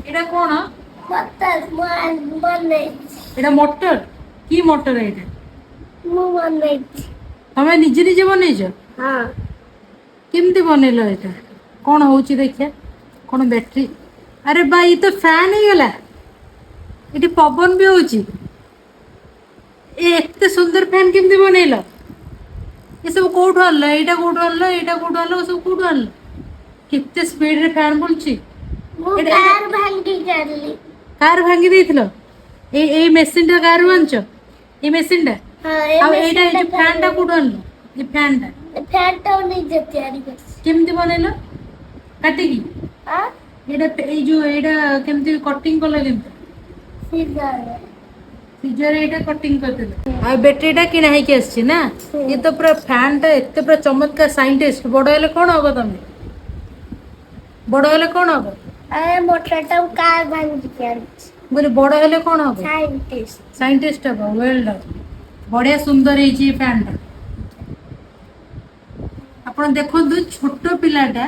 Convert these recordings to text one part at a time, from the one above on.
এটা কোন মটর মানে এটা মটর কি মটর এটা ମୁଁ ବନେଇଛି ତମେ ନିଜେ ନିଜେ ବନେଇଛ ହଁ କେମିତି ବନେଇଲ ଏଇଟା କଣ ହଉଛି ଦେଖିଆ କଣ ବ୍ୟାଟେରୀ ଆରେ ବା ଇଏ ତ ଫ୍ୟାନ୍ ହେଇଗଲା ଏଠି ପବନ ବି ହଉଛି ଏ ଏତେ ସୁନ୍ଦର ଫ୍ୟାନ୍ କେମିତି ବନେଇଲ ଏସବୁ କୋଉଠୁ ଆଣିଲ ଏଇଟା କୋଉଠୁ ଆଣିଲ ଏଇଟା କୋଉଠୁ ଆଣିଲ ସବୁ କୋଉଠୁ ଆଣିଲ କେତେ ସ୍ପିଡରେ ଫ୍ୟାନ୍ ବୁଲୁଛି ମୁଁ କାର ଭାଙ୍ଗିକି ଆଣିଲି କାର ଭାଙ୍ଗି ଦେଇଥିଲ ଏଇ ମେସିନଟା କାରରୁ ଆଣିଛ ଏଇ ମେସିନଟା ହଁ ଏ ଆଉ ଏଇଟା ଏଇ ମେସିନଟା ଯୋଉ ଫ୍ୟାନଟା କୋଉଠୁ ଆଣିଲ ଏ ଫ୍ୟାନଟା ଫ୍ୟାନଟା ନିଜେ ତିଆରି କରିଛି କେମିତି ବନେଇଲ କାଟିକି ଆଁ ଏଇଟା ଏଇ ଯୋଉ ଏଇଟା କେମିତି କଟିଂ କଲ କେମିତି ସିଜାରେ ସିଜର ଏଇଟା କଟିଂ କରିଦେଲ ଆଉ ବ୍ୟାଟେରୀଟା କିଣା ହେଇକି ଆସିଛି ନା ଇଏ ତ ପୁରା ଫ୍ୟାନଟା ଏତେ ପୁରା ଚମତ୍କାର ସାଇଣ୍ଟିଷ୍ଟ ବଡ ହେଲେ କଣ ହବ ତମେ ବଡ ହେଲେ କଣ ହବ ଆରେ ମୋଟରଟା କାର ଭାଙ୍ଗିକି ଆଣିଛି ବୋଲେ ବଡ ହେଲେ କଣ ହବ ସାଇଣ୍ଟିଷ୍ଟ ସାଇଣ୍ଟିଷ୍ଟ ହବ ୱେଲ୍ ଡନ୍ ବଢିଆ ସୁନ୍ଦର ହେଇଛି ଏ ଫ୍ୟାନଟା ଆପଣ ଦେଖନ୍ତୁ ଛୋଟ ପିଲାଟା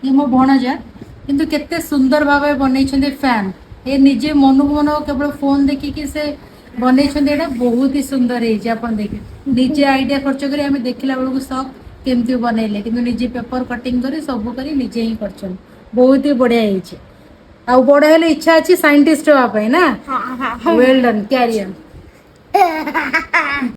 ଇଏ ମୋ ଭଣଜା କିନ୍ତୁ କେତେ ସୁନ୍ଦର ଭାବେ ବନେଇଛନ୍ତି ଫ୍ୟାନ୍ ଏ ନିଜେ ମନକୁ ମନ କେବଳ ଫୋନ ଦେଖିକି ସେ ବନେଇଛନ୍ତି ଏଇଟା ବହୁତ ହି ସୁନ୍ଦର ହେଇଛି ଆପଣ ଦେଖିବେ ନିଜେ ଆଇଡିଆ ଖର୍ଚ୍ଚ କରି ଆମେ ଦେଖିଲା ବେଳକୁ ସକ୍ କେମିତି ବନେଇଲେ କିନ୍ତୁ ନିଜେ ପେପର କଟିଂ କରି ସବୁ କରି ନିଜେ ହିଁ କରିଛନ୍ତି ବହୁତ ହି ବଢିଆ ହେଇଛି ଆଉ ବଡ ହେଲେ ଇଚ୍ଛା ଅଛି ସାଇଣ୍ଟିଷ୍ଟ ହବା ପାଇଁ ନା ୱେଲ୍ ଡନ୍ କ୍ୟାରିୟର